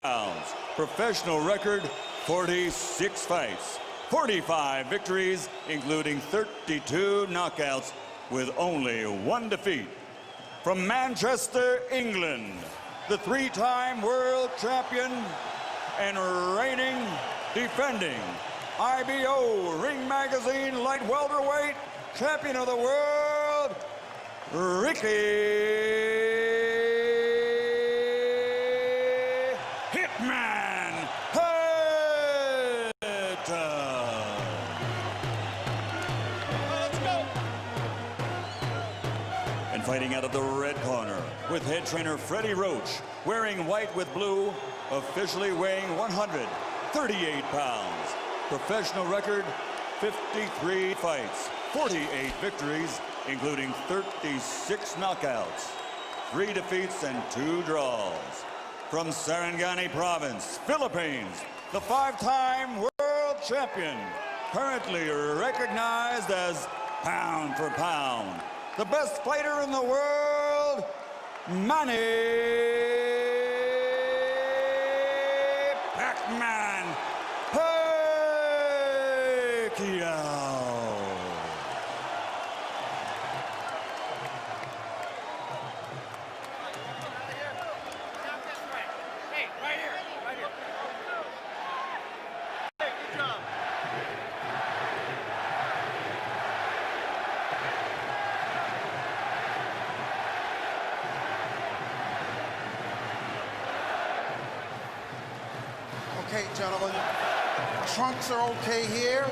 pounds. Professional record, 46 fights, 45 victories, including 32 knockouts, with only 1 defeat. From Manchester, England, the 3-time world champion and reigning, defending IBO Ring Magazine light welterweight champion of the world, Ricky Hitman Hatton. Let's go. And fighting out of the red corner with head trainer Freddie Roach, wearing white with blue, officially weighing 138 pounds. Professional record, 53 fights, 48 victories, including 36 knockouts, 3 defeats and 2 draws. From Sarangani Province, Philippines, the 5-time world champion, currently recognized as pound for pound, the best fighter in the world, Manny Pacquiao. Okay, gentlemen, trunks are okay here.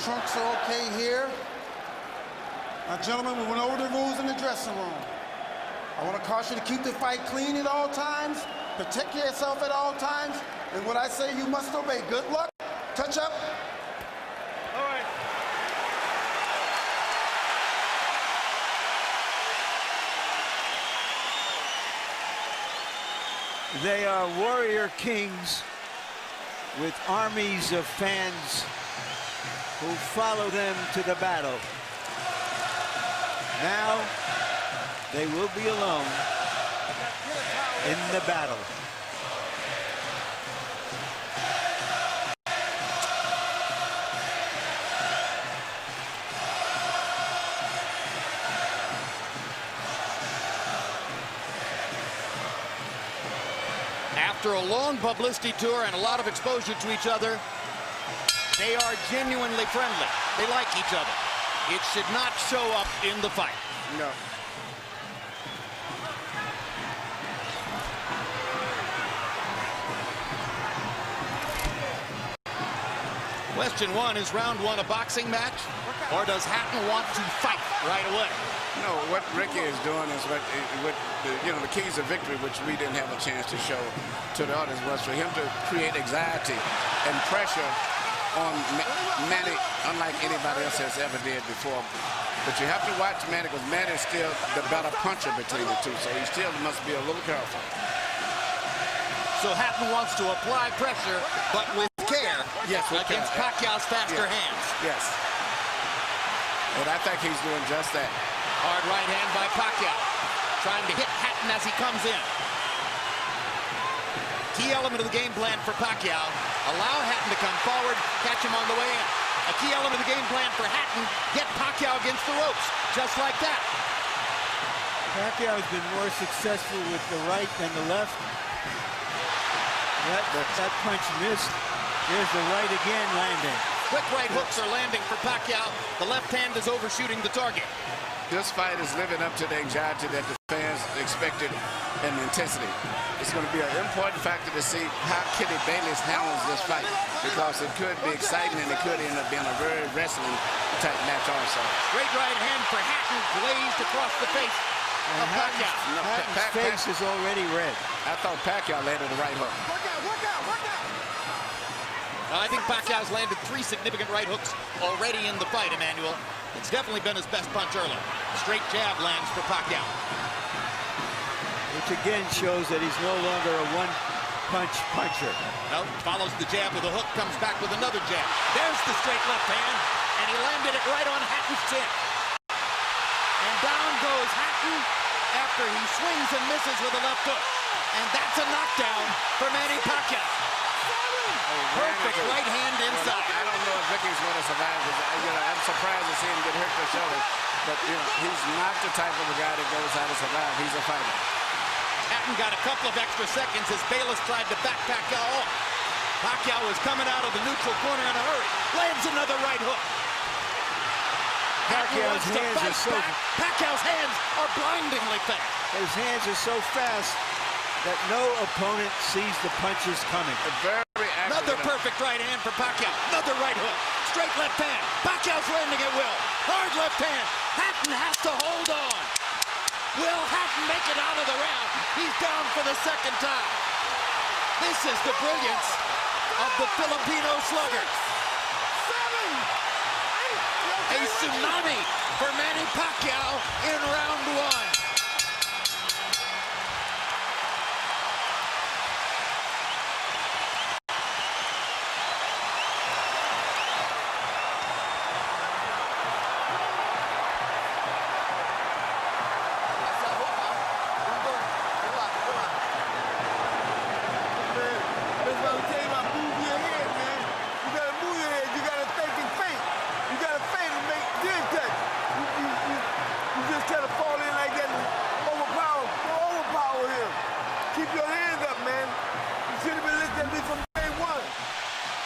Trunks are okay here. Now, gentlemen, we went over the rules in the dressing room. I want to caution you to keep the fight clean at all times, protect yourself at all times, and what I say you must obey. Good luck. Touch up. All right. They are warrior kings with armies of fans who follow them to the battle. Now they will be alone in the battle. After a long publicity tour and a lot of exposure to each other, they are genuinely friendly. They like each other. It should not show up in the fight. No. Question 1, is round 1 a boxing match, or does Hatton want to fight right away? No, what Ricky is doing is what the keys of victory, which we didn't have a chance to show to the audience, was for him to create anxiety and pressure on Manny, unlike anybody else has ever did before. But you have to watch Manny, because Manny is still the better puncher between the two, so he still must be a little careful. So Hatton wants to apply pressure, but with care, yes, against Pacquiao's faster hands. Yes. And I think he's doing just that. Hard right hand by Pacquiao, trying to hit Hatton as he comes in. Key element of the game plan for Pacquiao, allow Hatton to come forward, catch him on the way in. A key element of the game plan for Hatton, get Pacquiao against the ropes, just like that. Pacquiao has been more successful with the right than the left. That punch missed. There's the right again landing. Quick right hooks are landing for Pacquiao. The left hand is overshooting the target. This fight is living up to the anxiety that the fans expected and the intensity. It's going to be an important factor to see how Kenny Bayless handles this fight, because it could be exciting and it could end up being a very wrestling type match also. Great right hand for Hatton, glazed across the face of Pacquiao. Hatton's face is already red. I thought Pacquiao landed the right hook. Work out. I think Pacquiao's landed 3 significant right hooks already in the fight, Emmanuel. It's definitely been his best punch early. Straight jab lands for Pacquiao. Which again shows that he's no longer a one-punch puncher. No, follows the jab with a hook, comes back with another jab. There's the straight left hand, and he landed it right on Hatton's chin. And down goes Hatton after he swings and misses with a left hook. And that's a knockdown for Manny Pacquiao. Perfect right hand inside. I don't know if Ricky's going to survive. I'm surprised to see him get hurt for shoulder. But, he's not the type of a guy that goes out to survive. He's a fighter. Hatton got a couple of extra seconds as Bayless tried to back Pacquiao off. Pacquiao was coming out of the neutral corner in a hurry. Lands another right hook. Pacquiao's hands are so Pacquiao's hands are blindingly fast. His hands are so fast that no opponent sees the punches coming. Very accurate. Another perfect right hand for Pacquiao. Another right hook. Straight left hand. Pacquiao's landing at will. Hard left hand. Hatton has to hold on. Will Hatton make it out of the round? He's down for the second time. This is the brilliance of the Filipino slugger. A tsunami for Manny Pacquiao in round one.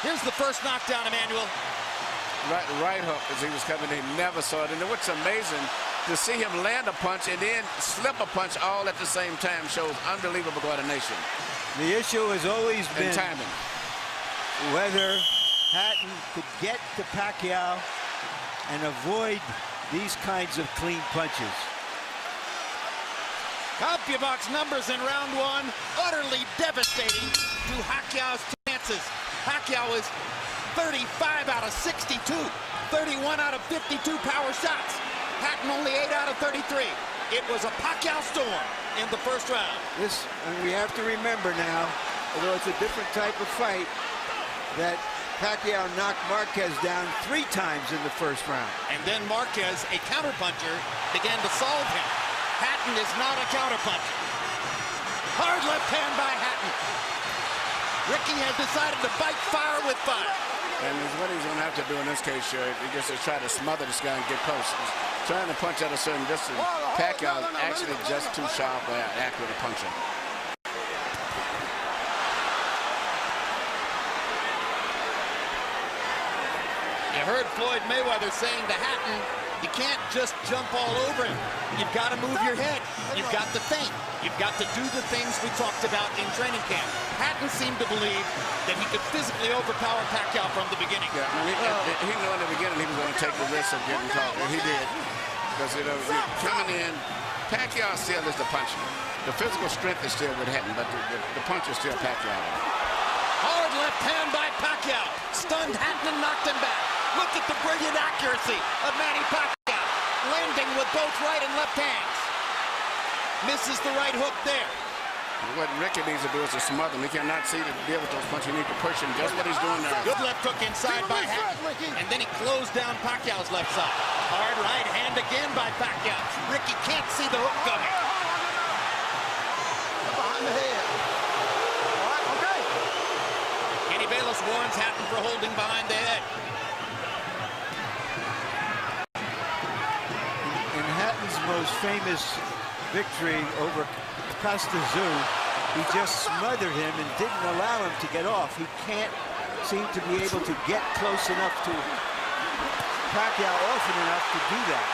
Here's the first knockdown, Emmanuel. Right hook as he was coming in. Never saw it. And what's amazing, to see him land a punch and then slip a punch all at the same time shows unbelievable coordination. The issue has always been timing. Whether Hatton could get to Pacquiao and avoid these kinds of clean punches. CompuBox numbers in round one, utterly devastating to Pacquiao's chances. Pacquiao is 35 out of 62, 31 out of 52 power shots. Hatton only 8 out of 33. It was a Pacquiao storm in the first round. And we have to remember now, although it's a different type of fight, that Pacquiao knocked Marquez down 3 times in the first round. And then Marquez, a counterpuncher, began to solve him. Hatton is not a counterpuncher. Hard left hand by Hatton. Ricky has decided to fight fire with fire. And what he's going to have to do in this case, he just to try to smother this guy and get close. He's trying to punch at a certain distance. Pacquiao is actually just too sharp or accurate a puncher. You heard Floyd Mayweather saying to Hatton, you can't just jump all over him. You've got to move your head. You've got to think. You've got to do the things we talked about in training camp. Hatton seemed to believe that he could physically overpower Pacquiao from the beginning. Yeah, he knew in the beginning he was going to take the risk of getting caught, and he did. Because, coming in, Pacquiao still is the puncher. The physical strength is still with Hatton, but the punch is still Pacquiao. Hard left hand by Pacquiao. Stunned Hatton and knocked him back. Look at the brilliant accuracy of Manny Pacquiao. Landing with both right and left hands. Misses the right hook there. What Ricky needs to do is to smother him. He cannot see to deal with those punches. He needs to push him. Just what he's doing there. Good left hook inside by Hatton. And then he closed down Pacquiao's left side. Hard right hand again by Pacquiao. Ricky can't see the hook coming. Behind the head. All right, okay. Kenny Bayless warns Hatton for holding behind the head. In Hatton's most famous victory over Costa, he just smothered him and didn't allow him to get off. He can't seem to be able to get close enough to Pacquiao often enough to do that.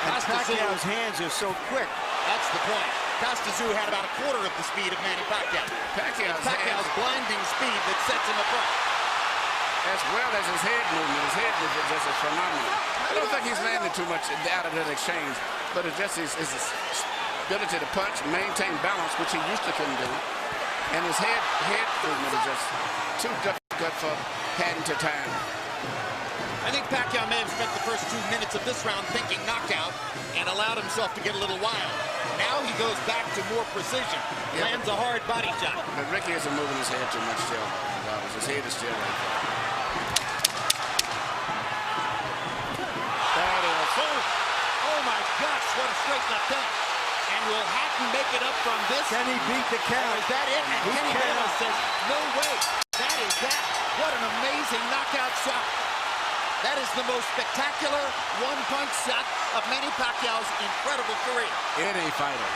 And Pacquiao's hands are so quick. That's the point. Costa had about a quarter of the speed of Manny Pacquiao. Pacquiao's blinding speed that sets him apart. As well as his head movement. His head movement just is phenomenal. I don't think he's landing too much out of that exchange, but it's just his ability to punch, maintain balance, which he used to couldn't do. And his head movement is just too difficult for Hatton to time. I think Pacquiao may have spent the first 2 minutes of this round thinking knockout and allowed himself to get a little wild. Now he goes back to more precision, lands a hard body shot. But Ricky isn't moving his head too much still. His head is still right there. That is, oh my gosh, what a straight left hand. And will Hatton make it up from this? Can he beat the count? Is that it? And He Kenny cannot. Bayless says, no way. That is that. What an amazing knockout shot. That is the most spectacular one-punch shot of Manny Pacquiao's incredible career. Any fighter.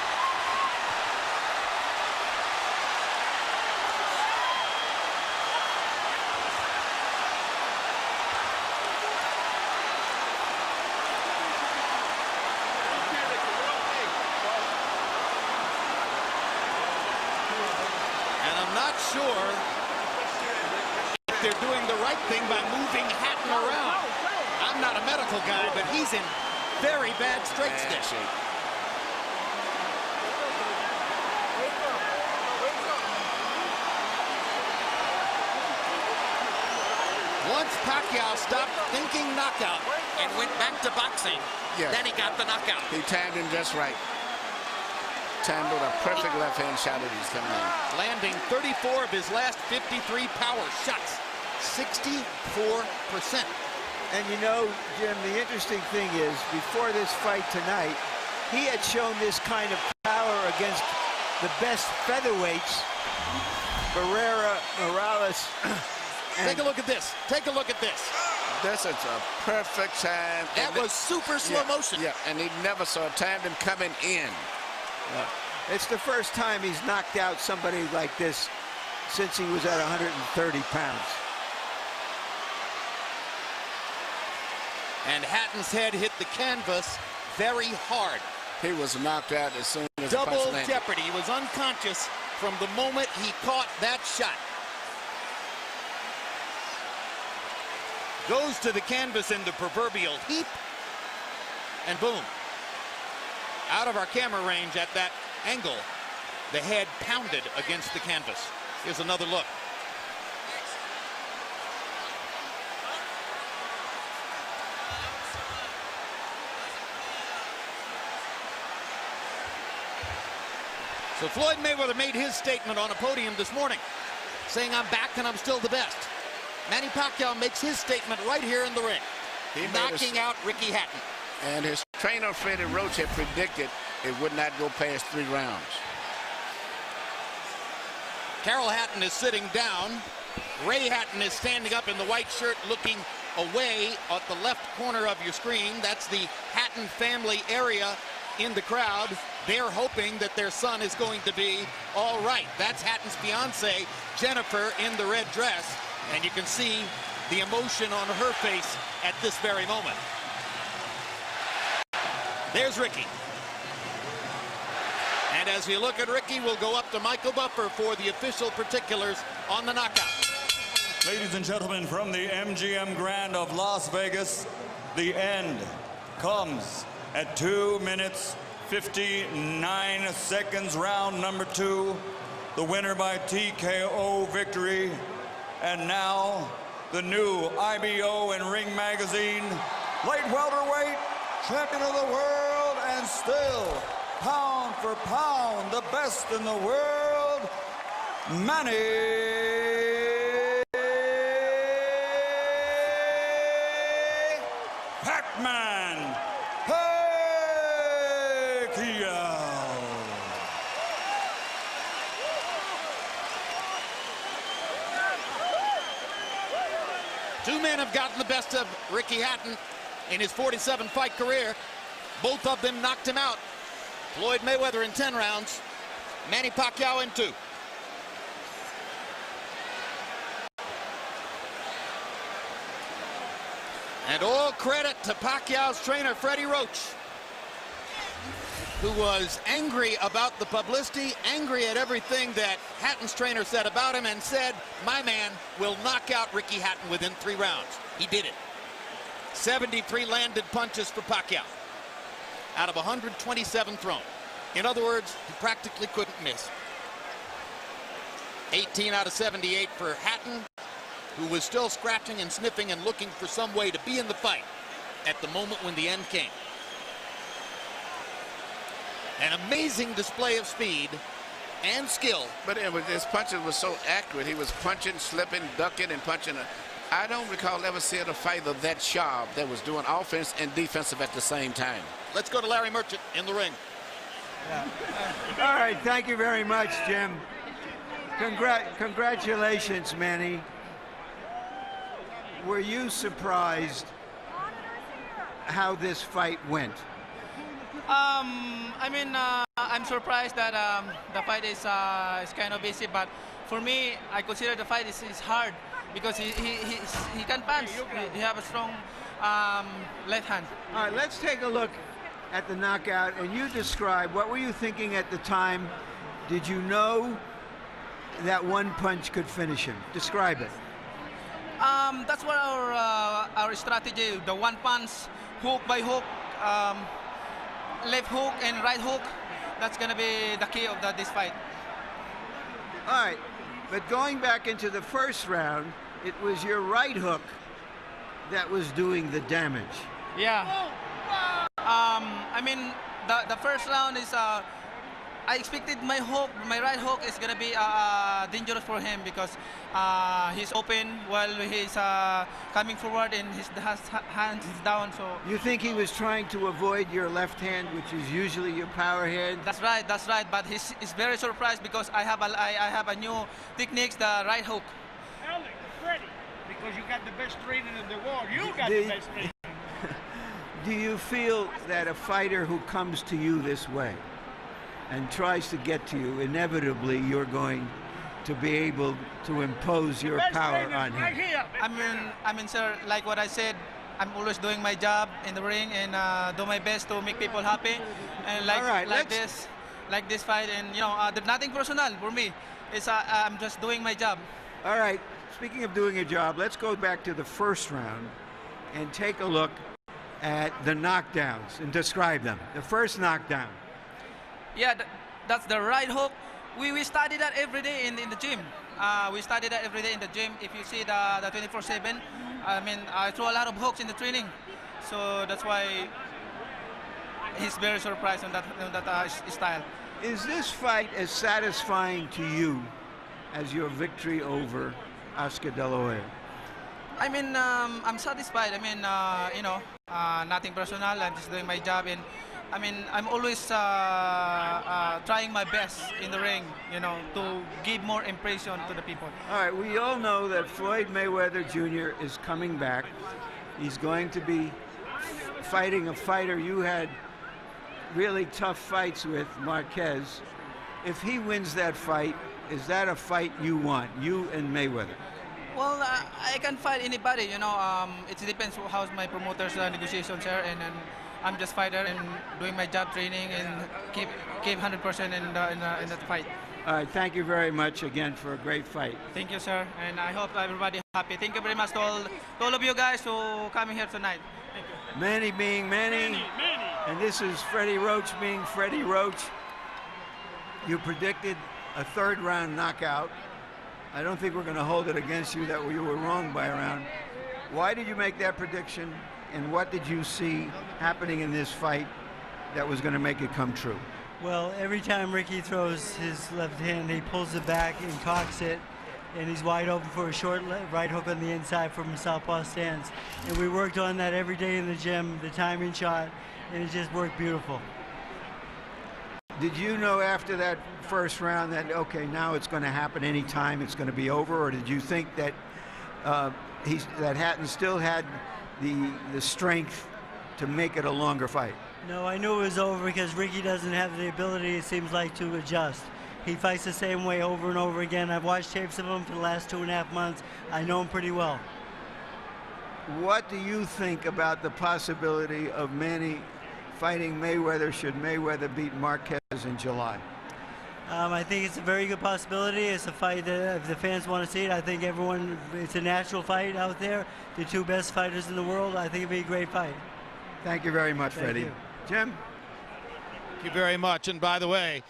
And I'm not sure if they're doing the right thing by moving Hatton around. I'm not a medical guy, but he's in very bad straight stick. Once Pacquiao stopped thinking knockout and went back to boxing, then he got the knockout. He timed him just right. Timed with a perfect left-hand shot as he's coming in. Landing 34 of his last 53 power shots. 64%. And you know, Jim, the interesting thing is, before this fight tonight, he had shown this kind of power against the best featherweights, Barrera, Morales. Take a look at this. Take a look at this. This is a perfect time. That was super slow motion. Yeah, and he never saw timed him coming in. It's the first time he's knocked out somebody like this since he was at 130 pounds. And Hatton's head hit the canvas very hard. He was knocked out as soon as the punch Double landed. jeopardy. He was unconscious from the moment he caught that shot. Goes to the canvas in the proverbial heap, and boom. Out of our camera range at that angle, the head pounded against the canvas. Here's another look. So Floyd Mayweather made his statement on a podium this morning, saying, I'm back and I'm still the best. Manny Pacquiao makes his statement right here in the ring, knocking out Ricky Hatton. And his trainer, Freddie Roach, had predicted it would not go past 3 rounds. Carol Hatton is sitting down. Ray Hatton is standing up in the white shirt looking away at the left corner of your screen. That's the Hatton family area in the crowd. They're hoping that their son is going to be all right. That's Hatton's fiance, Jennifer, in the red dress. And you can see the emotion on her face at this very moment. There's Ricky. And as we look at Ricky, we'll go up to Michael Buffer for the official particulars on the knockout. Ladies and gentlemen, from the MGM Grand of Las Vegas, the end comes at 2 minutes, 59 seconds, round number 2. The winner by TKO victory. And now, the new IBO and Ring Magazine light welterweight champion of the world, and still, pound for pound, the best in the world, Manny Pac-Man Pacquiao. Two men have gotten the best of Ricky Hatton in his 47-fight career. Both of them knocked him out. Floyd Mayweather in 10 rounds, Manny Pacquiao in 2. And all credit to Pacquiao's trainer, Freddie Roach, who was angry about the publicity, angry at everything that Hatton's trainer said about him, and said, my man will knock out Ricky Hatton within 3 rounds. He did it. 73 landed punches for Pacquiao out of 127 thrown. In other words, he practically couldn't miss. 18 out of 78 for Hatton, who was still scratching and sniffing and looking for some way to be in the fight at the moment when the end came. An amazing display of speed and skill. But his punches were so accurate. He was punching, slipping, ducking, and punching. I don't recall ever seeing a fighter that sharp that was doing offense and defensive at the same time. Let's go to Larry Merchant in the ring. All right, thank you very much, Jim. Congratulations, Manny. Were you surprised how this fight went? I mean, I'm surprised that the fight is kind of easy, but for me, I consider the fight is hard because he can punch. He have a strong left hand. All right, let's take a look at the knockout, and you describe, what were you thinking at the time? Did you know that one punch could finish him? Describe it. That's what our strategy, the one punch, hook by hook, left hook and right hook, that's going to be the key of this fight. All right, but going back into the first round, it was your right hook that was doing the damage. Yeah. I mean, the first round is, I expected my right hook is going to be dangerous for him because he's open while he's coming forward and his hands is down. So you think he was trying to avoid your left hand, which is usually your power hand? That's right. But he's very surprised because I have a new techniques, the right hook. Alex, Freddie, because you got the best training in the world. You got the best training. Do you feel that a fighter who comes to you this way and tries to get to you, inevitably you're going to be able to impose your power on him? Right here. I mean, sir, like what I said, I'm always doing my job in the ring and do my best to make people happy. And like this fight, and you know, there's nothing personal for me. It's I'm just doing my job. All right. Speaking of doing a job, let's go back to the first round and take a look at the knockdowns and describe them. The first knockdown. Yeah, that's the right hook. We study that every day in the gym. We study that every day in the gym. If you see the 24/7, I mean, I throw a lot of hooks in the training, so that's why he's very surprised on that style. Is this fight as satisfying to you as your victory over Oscar De La Hoya? I mean, I'm satisfied. I mean, you know, nothing personal. I'm just doing my job, and I mean, I'm always trying my best in the ring, you know, to give more impression to the people. All right, we all know that Floyd Mayweather Jr. is coming back. He's going to be fighting a fighter you had really tough fights with, Marquez. If he wins that fight, is that a fight you want, you and Mayweather? Well, I can fight anybody, you know. It depends how's my promoter's negotiations are, and I'm just fighter and doing my job, training, and keep 100% in that fight. All right, thank you very much again for a great fight. Thank you, sir, and I hope everybody happy. Thank you very much to all of you guys for coming here tonight. Thank you. Manny being Manny, and this is Freddie Roach being Freddie Roach. You predicted a third round knockout. I don't think we're going to hold it against you that you were wrong by a round. Why did you make that prediction, and what did you see happening in this fight that was going to make it come true? Well, every time Ricky throws his left hand, he pulls it back and cocks it, and he's wide open for a short right hook on the inside from southpaw stance. And we worked on that every day in the gym, the timing shot, and it just worked beautiful. Did you know after that first round that, okay, now it's going to happen anytime, it's going to be over, or did you think that that Hatton still had the strength to make it a longer fight? No, I knew it was over because Ricky doesn't have the ability, it seems like, to adjust. He fights the same way over and over again. I've watched tapes of him for the last 2.5 months. I know him pretty well. What do you think about the possibility of Manny fighting Mayweather should Mayweather beat Marquez in July? I think it's a very good possibility. It's a fight that if the fans want to see it, I think everyone, it's a natural fight out there. The two best fighters in the world. I think it'd be a great fight. Thank you very much, Freddie. You. Jim? Thank you very much. And by the way,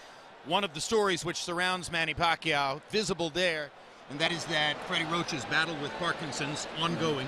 one of the stories which surrounds Manny Pacquiao, visible there, and that is that Freddie Roach's battle with Parkinson's ongoing.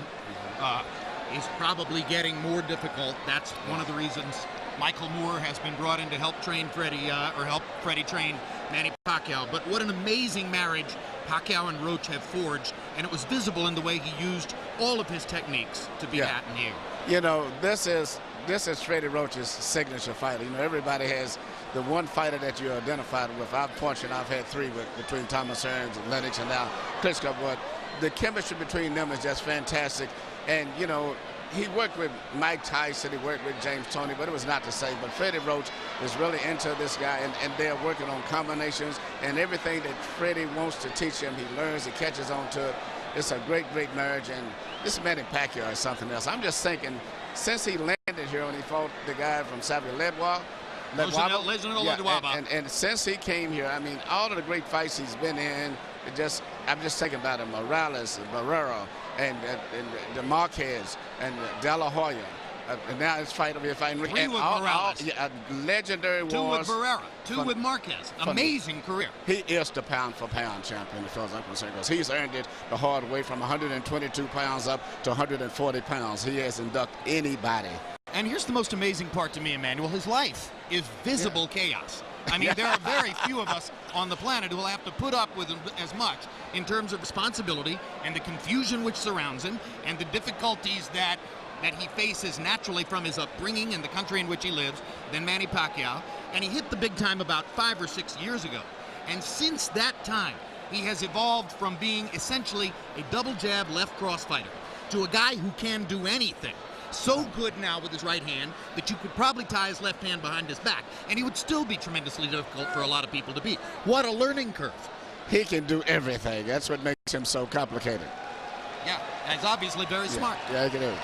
Is probably getting more difficult. That's one of the reasons Michael Moore has been brought in to help train Freddie, or help Freddie train Manny Pacquiao. But what an amazing marriage Pacquiao and Roach have forged, and it was visible in the way he used all of his techniques to beat Hatton here. You know, this is this is Freddie Roach's signature fighter. You know, everybody has the one fighter that you're identified with. I'm fortunate I've had three between Thomas Hearns and Lennox and now Klitschko, but the chemistry between them is just fantastic. And, you know, he worked with Mike Tyson, he worked with James Toney, but it was not the same. But Freddie Roach is really into this guy, and they're working on combinations, and everything that Freddie wants to teach him, he learns, he catches on to it. It's a great, great marriage, and this Manny Pacquiao is something else. I'm just thinking, since he landed here when he fought the guy from Ledwa, and since he came here, I mean, all of the great fights he's been in, I'm just thinking about him, Morales, Barrera, and DeMarquez, and De La Hoya. And now it's fighting Ricky. Three with Morales. Legendary Two wars. With Barrera. Two with Marquez. Amazing career. He is the pound-for-pound champion, as far as I'm concerned, because he's earned it the hard way from 122 pounds up to 140 pounds. He hasn't ducked anybody. And here's the most amazing part to me, Emmanuel. His life is visible chaos. I mean, there are very few of us on the planet who will have to put up with as much in terms of responsibility and the confusion which surrounds him and the difficulties that he faces naturally from his upbringing and the country in which he lives than Manny Pacquiao. And he hit the big time about 5 or 6 years ago. And since that time, he has evolved from being essentially a double jab left cross fighter to a guy who can do anything. So good now with his right hand that you could probably tie his left hand behind his back, and he would still be tremendously difficult for a lot of people to beat. What a learning curve. He can do everything. That's what makes him so complicated. Yeah, and he's obviously very smart. Yeah, he can do it.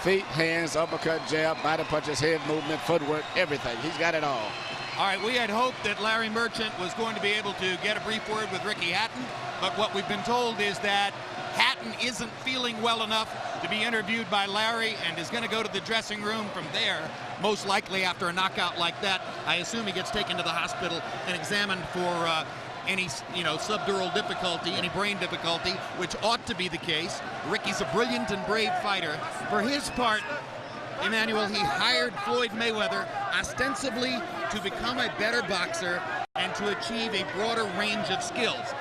Feet, hands, uppercut, jab, body punches, head movement, footwork, everything. He's got it all. All right, we had hoped that Larry Merchant was going to be able to get a brief word with Ricky Hatton, but what we've been told is that Hatton isn't feeling well enough to be interviewed by Larry and is going to go to the dressing room from there, most likely after a knockout like that. I assume he gets taken to the hospital and examined for any, subdural difficulty, any brain difficulty, which ought to be the case. Ricky's a brilliant and brave fighter. For his part, Emmanuel, he hired Floyd Mayweather ostensibly to become a better boxer and to achieve a broader range of skills.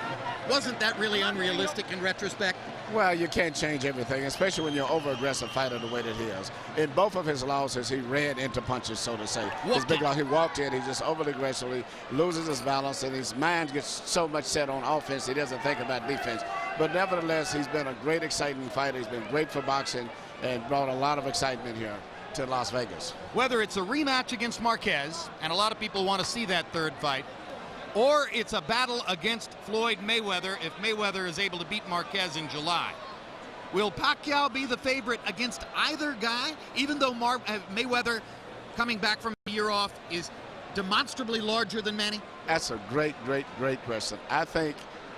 Wasn't that really unrealistic in retrospect? Well, you can't change everything, especially when you're an over-aggressive fighter the way that he is. In both of his losses, he ran into punches, so to say. His big loss, he walked in, he just overly aggressively loses his balance, and his mind gets so much set on offense, he doesn't think about defense. But nevertheless, he's been a great, exciting fighter. He's been great for boxing and brought a lot of excitement here to Las Vegas. Whether it's a rematch against Marquez, and a lot of people want to see that third fight, or it's a battle against Floyd Mayweather if Mayweather is able to beat Marquez in July. Will Pacquiao be the favorite against either guy, even though Mayweather, coming back from a year off, is demonstrably larger than Manny? That's a great, great, great question. I think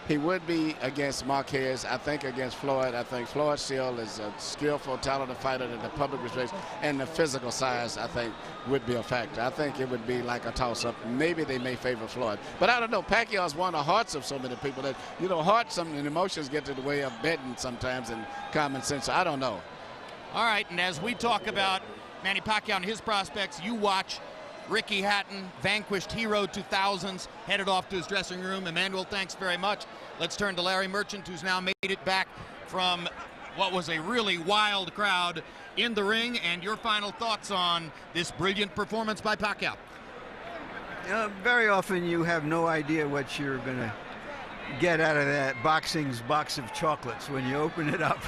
he would be against Marquez. I think against Floyd. I think Floyd still is a skillful, talented fighter that the public respects, and the physical size, I think, would be a factor. I think it would be like a toss-up. Maybe they may favor Floyd. But I don't know. Pacquiao's won the hearts of so many people that, hearts and emotions get to the way of betting sometimes and common sense. So I don't know. All right, and as we talk about Manny Pacquiao and his prospects, you watch Ricky Hatton, vanquished hero 2000s, headed off to his dressing room. Emmanuel, thanks very much. Let's turn to Larry Merchant, who's now made it back from what was a really wild crowd in the ring, and your final thoughts on this brilliant performance by Pacquiao. Very often you have no idea what you're going to get out of that boxing's box of chocolates when you open it up.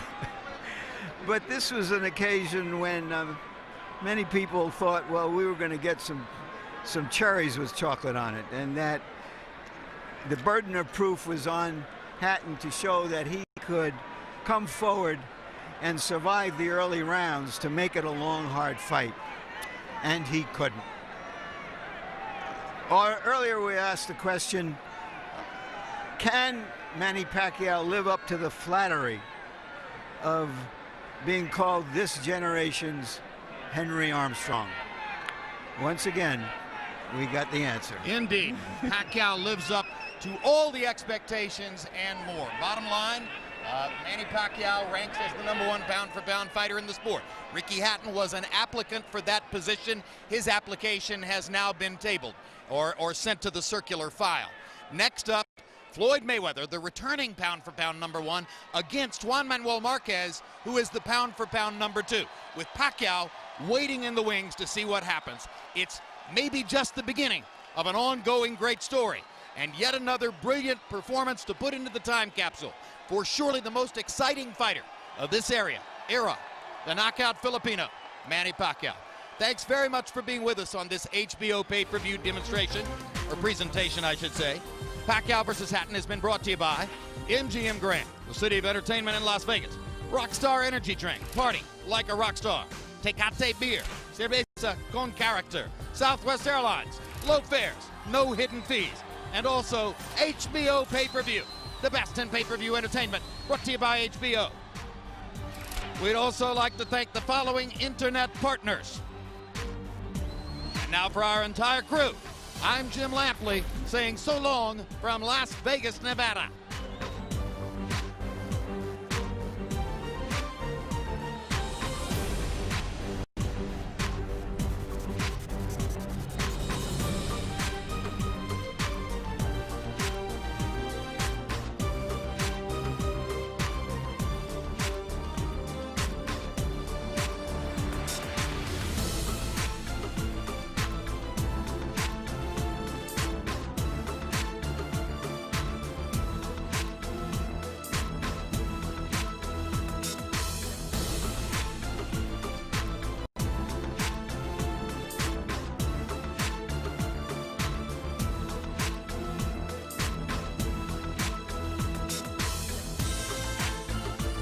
But this was an occasion when many people thought, well, we were going to get some cherries with chocolate on it, and that the burden of proof was on Hatton to show that he could come forward and survive the early rounds to make it a long, hard fight, and he couldn't. Earlier we asked the question, can Manny Pacquiao live up to the flattery of being called this generation's Henry Armstrong? Once again, we got the answer. Indeed. Pacquiao lives up to all the expectations and more. Bottom line, Manny Pacquiao ranks as the #1 pound-for-pound fighter in the sport. Ricky Hatton was an applicant for that position. His application has now been tabled or sent to the circular file. Next up, Floyd Mayweather, the returning pound-for-pound #1, against Juan Manuel Marquez, who is the pound-for-pound #2. With Pacquiao waiting in the wings to see what happens. It's maybe just the beginning of an ongoing great story, and yet another brilliant performance to put into the time capsule for surely the most exciting fighter of this era, the knockout Filipino, Manny Pacquiao. Thanks very much for being with us on this HBO pay-per-view demonstration, or presentation, I should say. Pacquiao versus Hatton has been brought to you by MGM Grand, the city of entertainment in Las Vegas. Rockstar Energy Drink, party like a rock star. Tecate Beer, cerveza con character. Southwest Airlines, low fares, no hidden fees. And also HBO pay-per-view, the best in pay-per-view entertainment, brought to you by HBO. We'd also like to thank the following internet partners. And now for our entire crew, I'm Jim Lampley saying so long from Las Vegas, Nevada.